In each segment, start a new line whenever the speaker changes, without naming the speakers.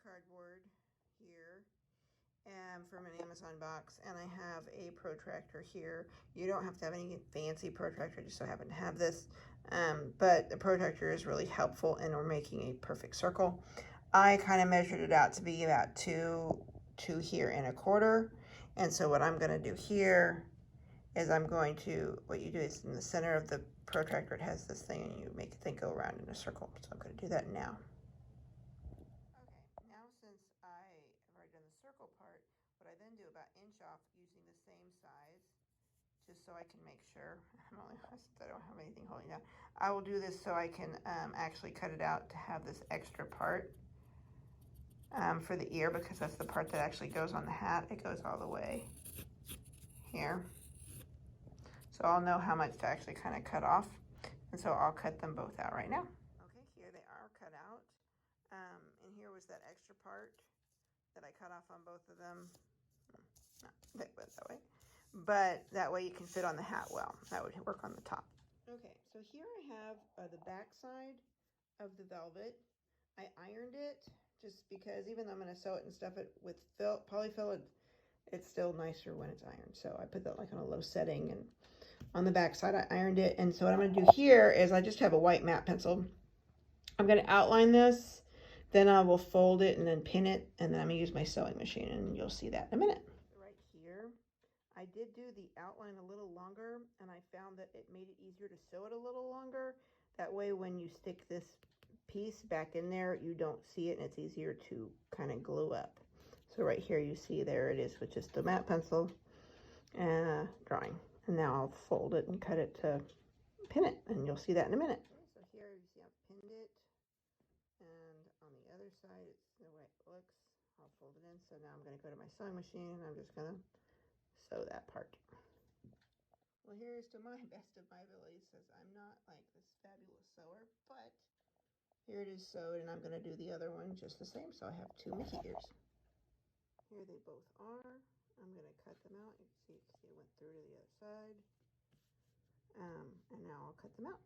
cardboard here from an Amazon box, and I have a protractor here. You don't have to have any fancy protractor, just so I happen to have this, but the protractor is really helpful, and we're making a perfect circle. I kind of measured it out to be about two here and a quarter, and so what I'm going to do here is I'm going to, what you do is in the center of the protractor, it has this thing, and you make the thing go around in a circle. So I'm going to do that now. Okay, now since I've already done the circle part, what I then do about inch off using the same size, just so I can make sure, I don't have anything holding that. I will do this so I can actually cut it out to have this extra part for the ear, because that's the part that actually goes on the hat. It goes all the way here. So I'll know how much to actually kind of cut off. And so I'll cut them both out right now. Okay, here they are cut out. And here was that extra part that I cut off on both of them. No, that went that way. But that way you can fit on the hat well. That would work on the top. Okay, so here I have the back side of the velvet. I ironed it just because even though I'm going to sew it and stuff it with polyfill, it's still nicer when it's ironed. So I put that like on a low setting, and on the back side I ironed it. And so what I'm going to do here is I just have a white matte pencil. I'm going to outline this, then I will fold it and then pin it, and then I'm going to use my sewing machine, and you'll see that in a minute. Right here, I did do the outline a little longer, and I found that it made it easier to sew it a little longer. That way when you stick this piece back in there, you don't see it, and it's easier to kind of glue up. So right here you see there it is with just the matte pencil and drawing. And now I'll fold it and cut it to pin it, and you'll see that in a minute. Okay, so here you see I've pinned it, and on the other side it's the way it looks. I'll fold it in. So now I'm going to go to my sewing machine, and I'm just going to sew that part. Well, here's to my best of my abilities, says I'm not like this fabulous sewer, but here it is sewed, and I'm going to do the other one just the same. So I have two Mickey ears. Here they both are. I'm going to cut them out. You can see it went through to the other side. And now I'll cut them out,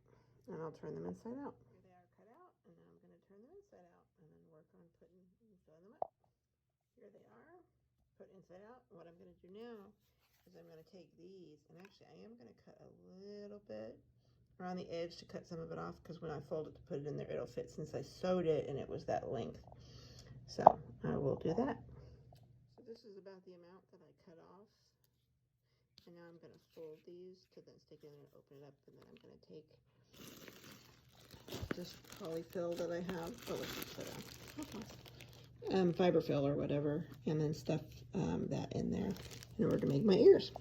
and I'll turn them inside out. Here they are cut out, and now I'm going to turn them inside out and then work on putting and sewing them up. Here they are, put inside out. What I'm going to do now is I'm going to take these, and actually I am going to cut a little bit around the edge to cut some of it off, because when I fold it to put it in there, it'll fit, since I sewed it and it was that length. So I will do that. So this is about the amount that I cut off. And now I'm going to fold these to then stick it in and open it up, and then I'm going to take this polyfill that I have, fiber fill or whatever, and then stuff that in there in order to make my ears.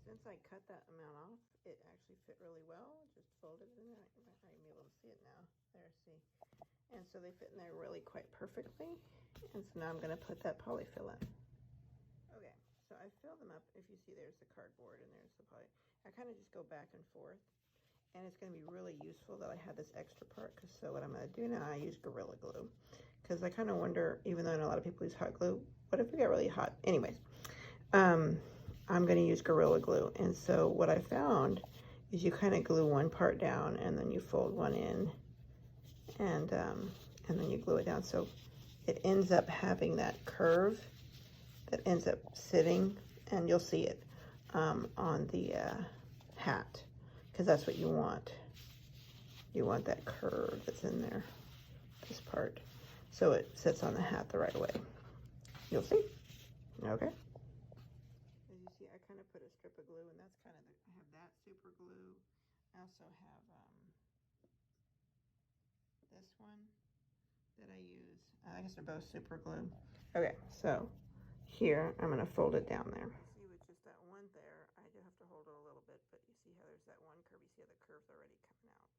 Since I cut that amount off, it actually fit really well. Just fold it in there. I'm able to see it now. There, see. And so they fit in there really quite perfectly. And so now I'm going to put that polyfill in. Okay. So I fill them up. If you see, there's the cardboard and there's the poly. I kind of just go back and forth, and it's going to be really useful that I have this extra part. Because so what I'm going to do now, I use Gorilla Glue, because I kind of wonder, even though I know a lot of people use hot glue, what if it got really hot? Anyways, I'm going to use Gorilla Glue, and so what I found is you kind of glue one part down, and then you fold one in, and then you glue it down, so it ends up having that curve that ends up sitting, and you'll see it on the hat, because that's what you want. You want that curve that's in there, this part, so it sits on the hat the right way. You'll see. Okay. As you see, I kind of put a strip of glue, and that's kind of I have that super glue. I also have this one that I use. I guess they're both super glue. Okay, so here I'm going to fold it down there. See, with just that one there, I do have to hold it a little bit, but you see how there's that one curve. You see how the curve's already coming out.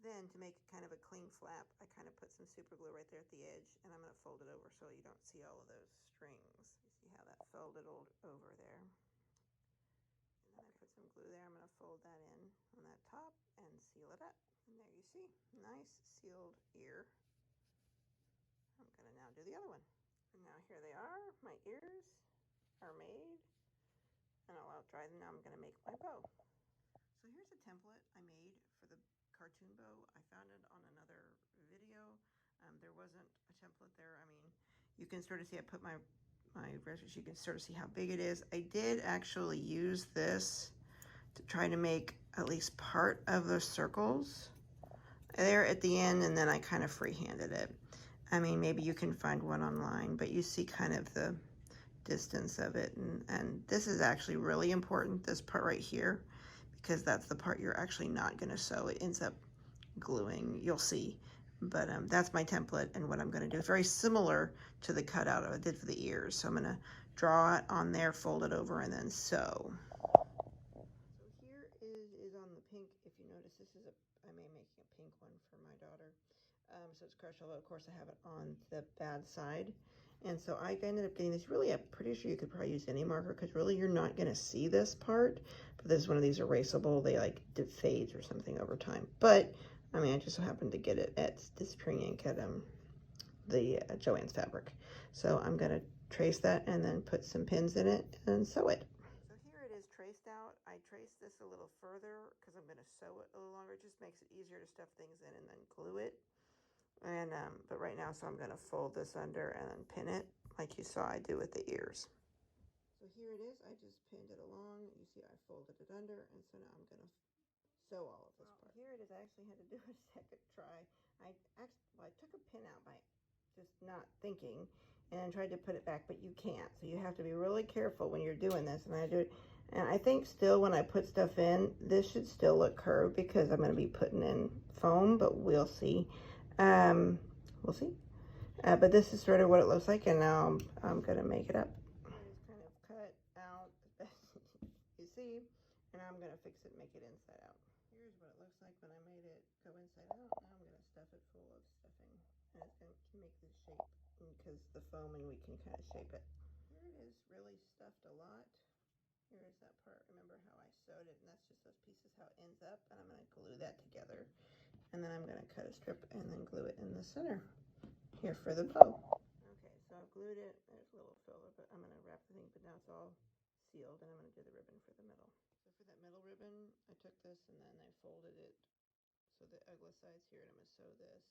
Then to make it kind of a clean flap, I kind of put some super glue right there at the edge, and I'm going to fold it over so you don't see all of those strings. You see how that folded over there. And then I put some glue there. I'm going to fold that in on that top and seal it up. And there you see, nice sealed ear. I'm going to now do the other one. And now here they are. My ears are made, and I'll out dry them. Now I'm going to make my bow. So here's a template I made for the cartoon bow. I found it on another video. There wasn't a template there. I mean, you can sort of see I put my reference. You can sort of see how big it is. I did actually use this to try to make at least part of the circles there at the end, and then I kind of freehanded it. I mean, maybe you can find one online, but you see kind of the distance of it. And this is actually really important, this part right here, because that's the part you're actually not going to sew. It ends up gluing, you'll see. But that's my template, and what I'm going to do is very similar to the cutout I did for the ears. So I'm going to draw it on there, fold it over, and then sew. So here is on the pink. If you notice, this is I may make a pink one for my daughter. So it's crushed, although of course I have it on the bad side. And so I ended up getting this. Really, I'm pretty sure you could probably use any marker, because really you're not going to see this part. But this is one of these erasable. They like fades or something over time. But I mean, I just so happened to get it at Disappearing Ink at the Joann's Fabric. So I'm going to trace that and then put some pins in it and sew it. So here it is traced out. I traced this a little further because I'm going to sew it a little longer. It just makes it easier to stuff things in and then glue it. And but right now, so I'm going to fold this under and then pin it like you saw I do with the ears. So here it is. I just pinned it along. You see I folded it under, and so now I'm going to sew all of this part. Here it is. I actually had to do a second try. I took a pin out by just not thinking, and then tried to put it back, but you can't. So you have to be really careful when you're doing this. And I do it, and I think still when I put stuff in, this should still look curved because I'm going to be putting in foam, but we'll see. We'll see. But this is sort of what it looks like, and now I'm going to make it up. It's kind of cut out as best you see, and I'm going to fix it and make it inside out. Here's what it looks like when I made it go inside out. Now I'm going to stuff it full of stuffing, and it's going to make this shape because the foam, and we can kind of shape it. Here it is, really stuffed a lot. Here is that part. Remember how I sewed it, and that's just those pieces, how it ends up, and I'm going to glue that together. And then I'm going to cut a strip and then glue it in the center here for the bow. Okay, so I've glued it. There's a little filler, but I'm going to wrap the thing, but now it's all sealed, and I'm going to do the ribbon for the middle. So for that middle ribbon, I took this and then I folded it so the ugly side's here, and I'm going to sew this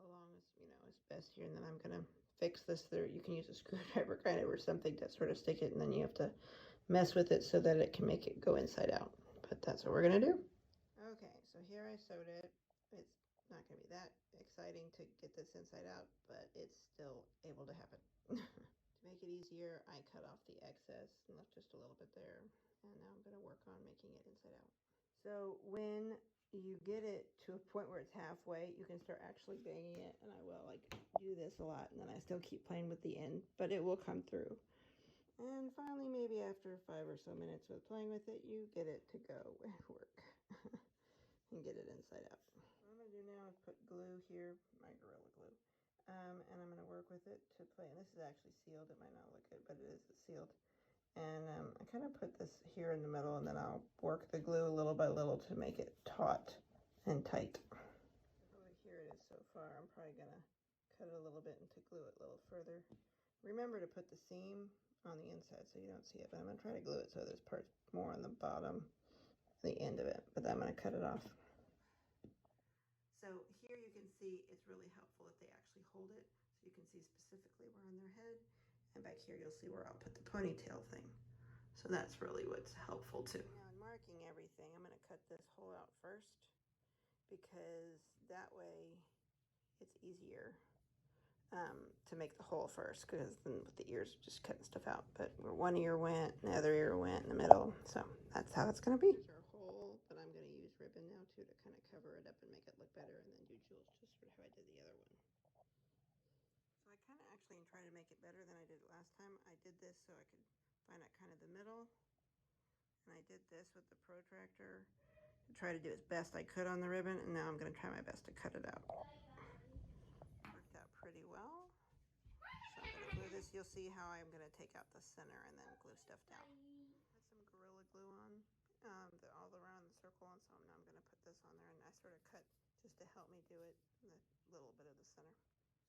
along as, you know, as best here, and then I'm going to fix this there. You can use a screwdriver kind of or something to sort of stick it, and then you have to mess with it so that it can make it go inside out. But that's what we're going to do. Okay, so here I sewed it. It's not going to be that exciting to get this inside out, but it's still able to happen. To make it easier, I cut off the excess and left just a little bit there. And now I'm going to work on making it inside out. So when you get it to a point where it's halfway, you can start actually banging it. And I will like do this a lot, and then I still keep playing with the end, but it will come through. And finally, maybe after 5 or so minutes with playing with it, you get it to go work. And get it inside out. What I'm going to do now is put glue here, my Gorilla Glue, and I'm going to work with it to play. And this is actually sealed. It might not look good, but it is sealed. And I kind of put this here in the middle, and then I'll work the glue little by little to make it taut and tight. So here it is so far. I'm probably going to cut it a little bit and to glue it a little further. Remember to put the seam on the inside so you don't see it, but I'm going to try to glue it so this part's more on the bottom, the end of it, but then I'm going to cut it off. So here you can see it's really helpful if they actually hold it, so you can see specifically where on their head, and back here you'll see where I'll put the ponytail thing. So that's really what's helpful too. Now in marking everything, I'm going to cut this hole out first, because that way it's easier to make the hole first, because then with the ears just cutting stuff out. But where one ear went, and the other ear went in the middle, so that's how it's going to be. Here's our hole, but I'm going to use ribbon now too to kind of cover it up and make it look better, and then do jewels just sort of how I did the other one. So I kind of actually am trying to make it better than I did last time. I did this so I could find out kind of the middle, and I did this with the protractor to try to do as best I could on the ribbon, and now I'm going to try my best to cut it out. Worked out pretty well. So I'm going to glue this. You'll see how I'm going to take out the center and then glue stuff down. Put some Gorilla Glue on all around the circle, and so now I'm going to put this on there, and I sort of cut just to help me do it in the little bit of the center.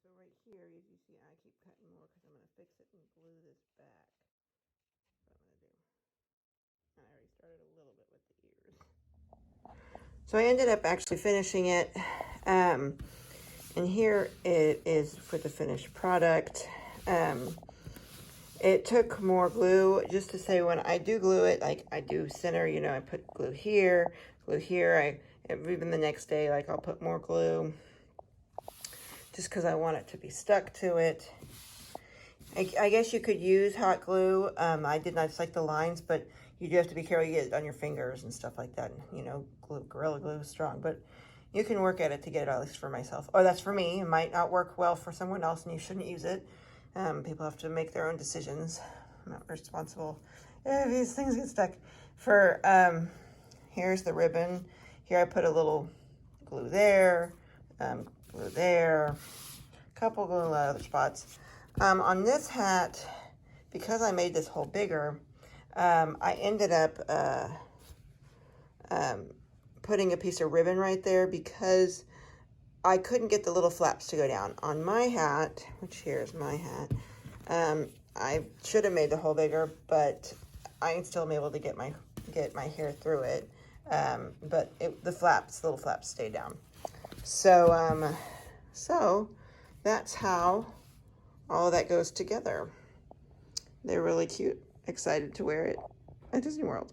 So right here, as you see, I keep cutting more because I'm going to fix it and glue this back. That's what I'm going to do. And I already started a little bit with the ears. So I ended up actually finishing it. And here it is for the finished product. It took more glue just to say when I do glue it, like I do center, you know, I put glue here. Even the next day, like I'll put more glue just because I want it to be stuck to it. I guess you could use hot glue. I did not like the lines, but you do have to be careful you get it on your fingers and stuff like that. You know, Gorilla Glue is strong, but you can work at it to get it, at least for myself. Oh, that's for me. It might not work well for someone else and you shouldn't use it. People have to make their own decisions. I'm not responsible if these things get stuck. Here's the ribbon. Here I put a little glue there, glue there, a couple glue in other spots. On this hat, because I made this hole bigger, I ended up putting a piece of ribbon right there because I couldn't get the little flaps to go down. On my hat, which here's my hat, I should have made the hole bigger, but I still am able to get my hair through it. But the little flaps stay down. So that's how all of that goes together. They're really cute. Excited to wear it at Disney World.